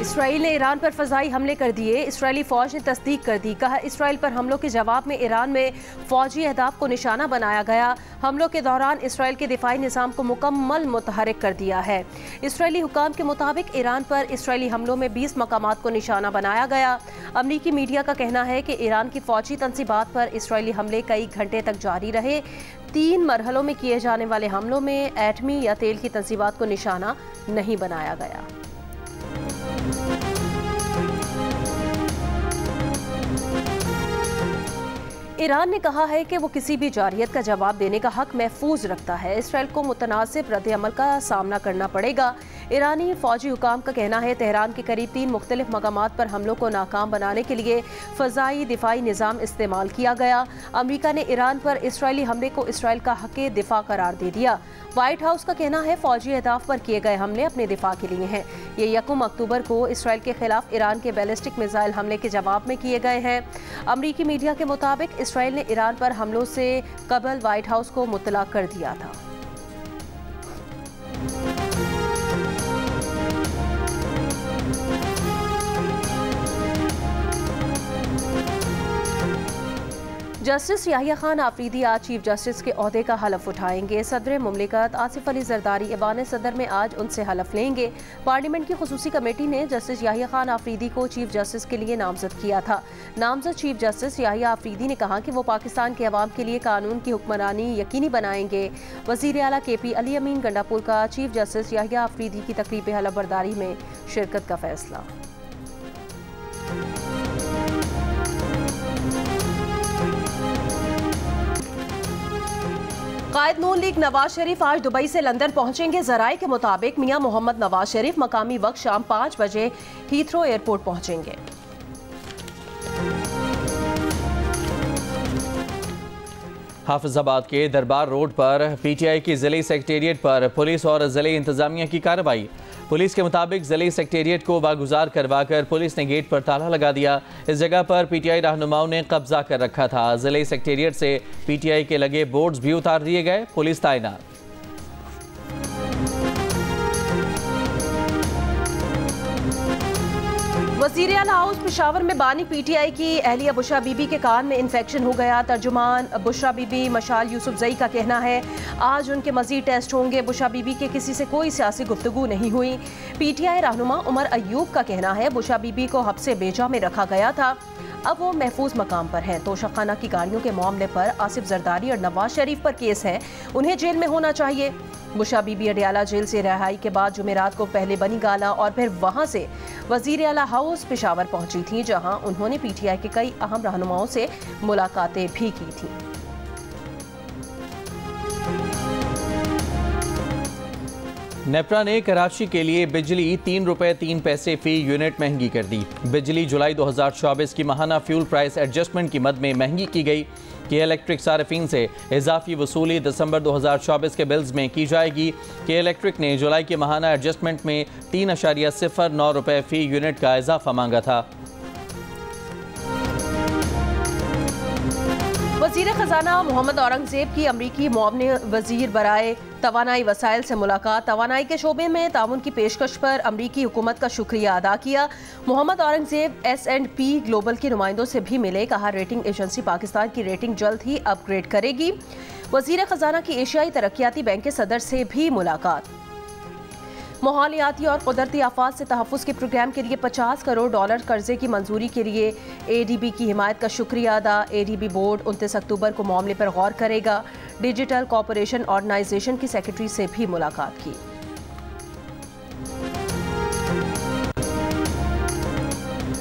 Israel ने Iran पर फ़ज़ाई हमले कर दिए। इसराइली फ़ौज ने तस्दीक कर दी। कहा, इसराइल पर हमलों के जवाब में ईरान में फ़ौजी अहदाफ को निशाना बनाया गया। हमलों के दौरान इसराइल के दिफाई निज़ाम को मुकम्मल मुतहरिक कर दिया है। इसराइली हुकाम के मुताबिक ईरान पर इसराइली हमलों में 20 मकामात को निशाना बनाया गया। अमरीकी मीडिया का कहना है कि ईरान की फ़ौजी तंसीबात पर इसराइली हमले कई घंटे तक जारी रहे। 3 मरहलों में किए जाने वाले हमलों में एटमी या तेल की तंसीबात को निशाना नहीं बनाया गया। ईरान ने कहा है कि वो किसी भी जारियत का जवाब देने का हक महफूज रखता है। इसराइल को मुतनासिब रद्द-ए-अमल का सामना करना पड़ेगा। ईरानी फौजी हुकाम का कहना है, तेहरान के करीब 3 मुख्तलिफ मकामात पर हमलों को नाकाम बनाने के लिए फ़ज़ाई दिफाई निज़ाम इस्तेमाल किया गया। अमरीका ने ईरान पर इसराइली हमले को इसराइल का हक़ दिफा करार दे दिया। व्हाइट हाउस का कहना है, फ़ौजी अहदाफ पर किए गए हमले अपने दिफा के लिए हैं। ये 1 अक्टूबर को इसराइल के खिलाफ ईरान के बैलिस्टिक मिसाइल हमले के जवाब में किए गए हैं। अमरीकी मीडिया के मुताबिक इसराइल ने ईरान पर हमलों से कबल व्हाइट हाउस को मुत्तला कर दिया था। जस्टिस याहिया खान आफरीदी आज चीफ जस्टिस के ओहदे का हलफ उठाएंगे। सदर मुमलिकत आसिफ अली जरदारी ऐवान सदर में आज उनसे हलफ लेंगे। पार्लियामेंट की खुसूसी कमेटी ने जस्टिस याहिया खान आफरीदी को चीफ जस्टिस के लिए नामजद किया था। नामजद चीफ जस्टिस याहिया आफरीदी ने कहा कि वो पाकिस्तान के अवाम के लिए कानून की हुक्मरानी यकीनी बनाएंगे। वज़ीर आला KP अली अमीन गंडापुर का चीफ जस्टिस याहिया आफरीदी की तकरीब हलफ बर्दारी में शिरकत का फैसला। कायद नून लीग नवाज शरीफ आज दुबई से लंदन पहुंचेंगे। ज़राए के मुताबिक मियां मोहम्मद नवाज शरीफ मकामी वक्त शाम 5 बजे हीथ्रो एयरपोर्ट पहुंचेंगे। हाफिजाबाद के दरबार रोड पर PTI की ज़िले सेक्रेटेरिएट पर पुलिस और ज़िले इंतजामिया की कार्रवाई। पुलिस के मुताबिक ज़िले सेक्रेटेरिएट को वागुजार करवाकर पुलिस ने गेट पर ताला लगा दिया। इस जगह पर PTI रहनुमाओं ने कब्जा कर रखा था। ज़िले सेक्रेटेरिएट से PTI के लगे बोर्ड्स भी उतार दिए गए। पुलिस तैनात। वज़ीर आला हाउस पेशावर में बानी PTI की अहलिया बुशरा बीबी के कान में इन्फेक्शन हो गया। तर्जुमान बुशरा बीबी मशाल यूसुफजई का कहना है, आज उनके मजीद टेस्ट होंगे। बुशरा बीबी के किसी से कोई सियासी गुफ्तगू नहीं हुई। PTI रहनुमा उमर अयूब का कहना है, बुशरा बीबी को हब्से बेजा में रखा गया था, अब वो महफूज मकाम पर हैं। तोशाखाना की गाड़ियों के मामले पर आसिफ जरदारी और नवाज शरीफ पर केस है, उन्हें जेल में होना चाहिए। बुशरा बीबी अडियाला जेल से रिहाई के बाद जुमेरात को पहले बनी गाला और फिर वहां से वज़ीर आला हाउस पेशावर पहुंची थी, जहां उन्होंने PTI के कई अहम रहनुमाओं से मुलाकातें भी की थी। नेपरा ने कराची के लिए बिजली 3 रुपये 3 पैसे फी यूनिट महंगी कर दी। बिजली जुलाई 2024 की माहाना फ्यूल प्राइस एडजस्टमेंट की मद में महंगी की गई कि इलेक्ट्रिक सार्फिन से इजाफी वसूली दिसंबर 2024 के बिल्स में की जाएगी। कि इलेक्ट्रिक ने जुलाई के माहाना एडजस्टमेंट में 3.09 रुपये फी यूनिट का इजाफा मांगा था। वज़ीर ख़जाना मोहम्मद औरंगज़ेब की अमरीकी मुआवने वज़ीर बराए तवानाई वसाइल से मुलाकात। तवानाई के शोबे में ताउन की पेशकश पर अमरीकी हुकूमत का शुक्रिया अदा किया। मोहम्मद औरंगज़ेब S&P ग्लोबल के नुमाइंदों से भी मिले। कहा, रेटिंग एजेंसी पाकिस्तान की रेटिंग जल्द ही अपग्रेड करेगी। वज़ीर ख़जाना की एशियाई तरक्याती बैंक के सदर से भी मुलाकात। माहौलियाती और कुदरती आफात से तहफ़्फ़ुज़ के प्रोग्राम के लिए $50 करोड़ कर्जे की मंजूरी के लिए ADB की हिमायत का शुक्रिया अदा। ADB बोर्ड 29 अक्टूबर को मामले पर गौर करेगा। डिजिटल कॉर्पोरेशन ऑर्गेनाइजेशन की सेक्रेटरी से भी मुलाकात की।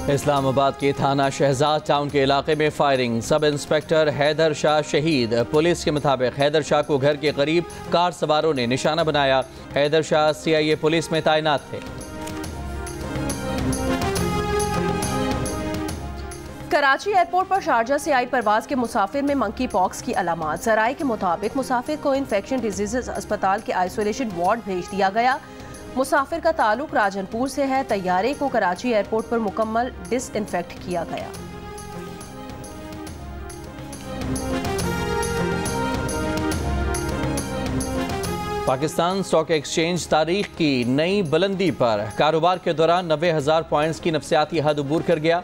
इस्लामाबाद के थाना शहजाद टाउन के इलाके में firing. Sub inspector Haider Shah शहीद। पुलिस के मुताबिक हैदर शाह को घर के करीब कार सवारों ने निशाना बनाया। हैदर शाह CIA पुलिस में तैनात थे। कराची एयरपोर्ट पर शारजा से आई परवाज के मुसाफिर में मंकी पॉक्स की अलामात। ज़राए के मुताबिक मुसाफिर को इन्फेक्शन डिजीज़ अस्पताल के आइसोलेशन वार्ड भेज दिया गया। मुसाफिर का ताल्लुक राजनपुर से है। तैयारे को कराची एयरपोर्ट पर मुकम्मल डिसइंफेक्ट किया गया। पाकिस्तान स्टॉक एक्सचेंज तारीख की नई बुलंदी पर कारोबार के दौरान 90,000 पॉइंट्स की नफसियाती हद अबूर कर गया।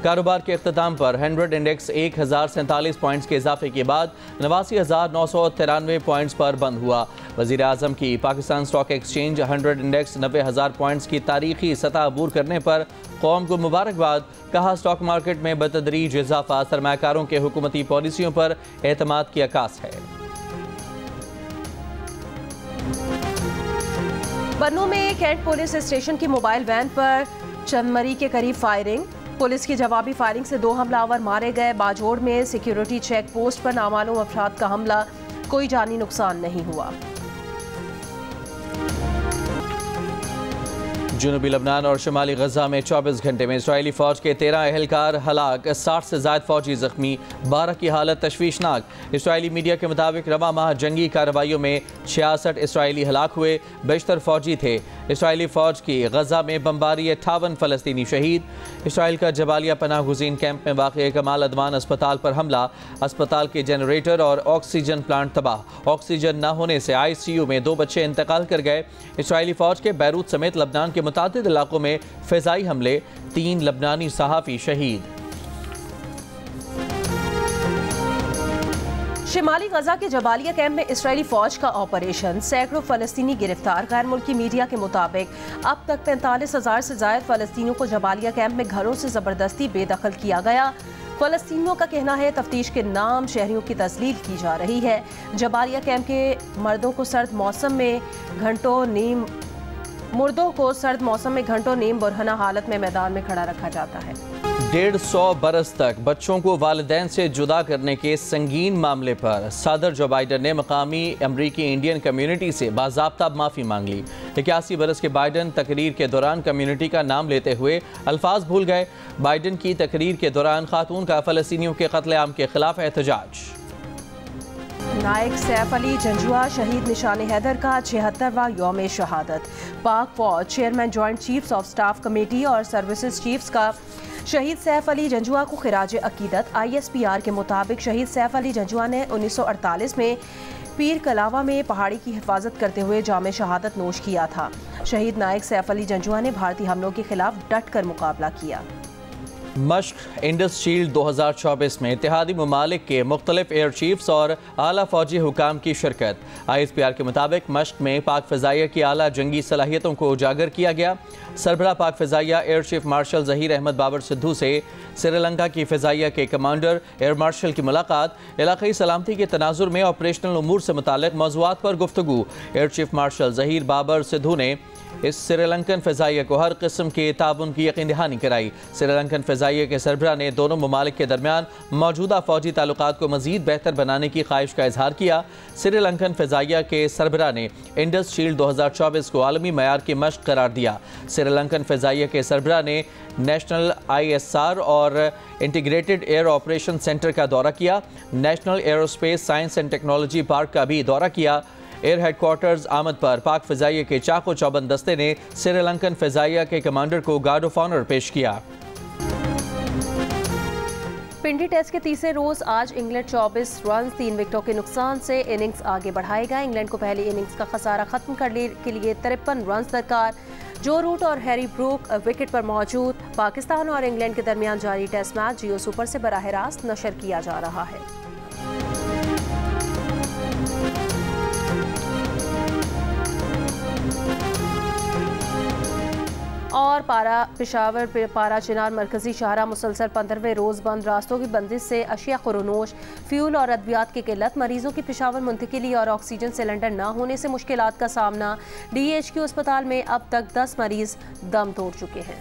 कारोबार के अख्ताम पर 100 इंडेक्स 1047 पॉइंट्स के इजाफे के बाद 89,993 पॉइंट्स पर बंद हुआ। वज़ीर आज़म की Pakistan stock exchange 100 index 90,000 points की तारीखी सतह अबूर करने पर कौम को मुबारकबाद। कहा, स्टॉक मार्केट में बतदरीज इजाफा सरमायाकारों के हुकूमती पॉलिसियों पर एतमाद की अक्कास है। बन्नू में कैंट पुलिस स्टेशन की मोबाइल वैन पर चंदमरी के करीब फायरिंग। पुलिस की जवाबी फायरिंग से 2 हमलावर मारे गए। बाजोड़ में सिक्योरिटी चेक पोस्ट पर नामालूम अफराद का हमला, कोई जानी नुकसान नहीं हुआ। जनूबी लबनान और शुमाली गजा में 24 घंटे में इसराइली फौज के 13 एहलकार हलाक, 60 से ज्यादा फौजी जख्मी, 12 की हालत तशवीशनाक। इसराइली मीडिया के मुताबिक रवा माह जंगी कार्रवाइयों में 66 इसराइली हलाक हुए, बेशतर फौजी थे। इसराइली फौज की गजा में बमबारी, 58 फलस्तीनी शहीद। इसराइल का जबालिया पनाह गुज़ीन कैंप में वाक़ कमाल अदवान अस्पताल पर हमला, अस्पताल के जनरेटर और ऑक्सीजन प्लांट तबाह। ऑक्सीजन न होने से ICU में 2 बच्चे इंतकाल कर गए। इसराइली फौज के बैरूत समेत लबनान के मुतादिद इलाकों में फ़िज़ाई हमले, 3 लबनानी सहाफ़ी शहीद। शिमाली गजा के जबालिया कैंप में इसराइली फौज का ऑपरेशन, सैकड़ों फलस्तीनी गिरफ्तार। गैर मुल्की मीडिया के मुताबिक अब तक 45,000 से ज्यादा फलस्तीनियों को जबालिया कैंप में घरों से जबरदस्ती बेदखल किया गया। फलस्तीनियों का कहना है तफ्तीश के नाम शहरियों की तस्लील की जा रही है। जबालिया कैंप के मुर्दों को सर्द मौसम में घंटों नीम बुरहना हालत में मैदान में खड़ा रखा जाता है। 150 बरस तक बच्चों को वालिदैन से जुदा करने के संगीन मामले पर सदर जो बाइडन ने मकामी अमरीकी इंडियन कम्युनिटी से बाज़ाब्ता माफ़ी मांग ली। 81 बरस के बाइडन तकरीर के दौरान कम्युनिटी का नाम लेते हुए अल्फाज भूल गए। बाइडन की तकरीर के दौरान खातून का फ़लस्तीनियों के कत्लेआम के खिलाफ एहतजाज। नायक सैफ अली जंजुआ शहीद निशान हैदर का 76वां यौम शहादत। पाक फौज chairman joint chiefs of staff committee और सर्विसेज चीफ्स का शहीद सैफ अली जंजुआ को खिराज अकीदत। ISPR के मुताबिक शहीद सैफ अली जंजुआ ने 1948 में पीर कलावा में पहाड़ी की हिफाजत करते हुए जाम शहादत नोश किया था। शहीद नायक सैफ अली जंजुआ ने भारतीय हमलों के खिलाफ डट कर मुकाबला किया। मश्क इंडस शील्ड 2024 में इत्तेहादी ममालिक के मुख्तलिफ एयर चीफ्स और आला फौजी हुकाम की शिरकत। ISPR के मुताबिक मश्क में पाक फ़िज़ाइया की आला जंगी सलाहियतों को उजागर किया गया। सरबराह पाक फ़िज़ाइया air chief marshal Zaheer Ahmad Babar Sidhu से श्रीलंका की फ़िज़ाइया के कमांडर एयर मार्शल की मुलाकात। इलाक़ाई सलामती के तनाजुर में ऑपरेशनल उमूर से मुताल्लिक़ मौज़ूआत पर गुफ्तगू। Air chief marshal Zaheer Babar Sidhu ने इस श्रीलंकन फ़िज़ाइया को हर किस्म के ताउन की यकीन दहानी कराई। श्रीलंकन फ़िज़ाइया के सरबराह ने दोनों ममालिक के दरमियान मौजूदा फ़ौजी ताल्लुकात को मज़ीद बेहतर बनाने की ख्वाहिश का इजहार किया। श्रीलंकन फ़िज़ाइया के सरबराह ने इंडस शील्ड 2024 को आलमी मयार की मश्क करार दिया। श्रीलंकन फ़िज़ाइया के सरबराह ने नेशनल ISR और इंटीग्रेटेड एयर ऑपरेशन सेंटर का दौरा किया। National aerospace science and technology park का भी दौरा किया। एयर हेडक्वार्टर्स आमद पर पाक फ़िज़ाइया के चाको चौबंद दस्ते ने श्रीलंकन फ़िज़ाइया के कमांडर को गार्ड ऑफ ऑनर पेश किया। पिंडी टेस्ट के तीसरे रोज आज इंग्लैंड 24 रन 3 विकेटों के नुकसान से इनिंग्स आगे बढ़ाएगा। इंग्लैंड को पहली इनिंग्स का खसारा खत्म करने के लिए 53 रन दरकार। जो रूट और हैरी ब्रूक विकेट पर मौजूद। पाकिस्तान और इंग्लैंड के दरमियान जारी टेस्ट मैच जियो सुपर से बराह रास्त नशर किया जा रहा है। और पेशावर पारा चिनार मरकजी शाहरा मुसलसल 15वें रोज़ बंद। रास्तों की बंदिश से अशिया खुरोनोश, फ्यूल और अद्वियात की किल्लत। मरीजों की पेशावर मुंतकिली और ऑक्सीजन सिलेंडर न होने से मुश्किलात का सामना। DHQ अस्पताल में अब तक 10 मरीज दम तोड़ चुके हैं।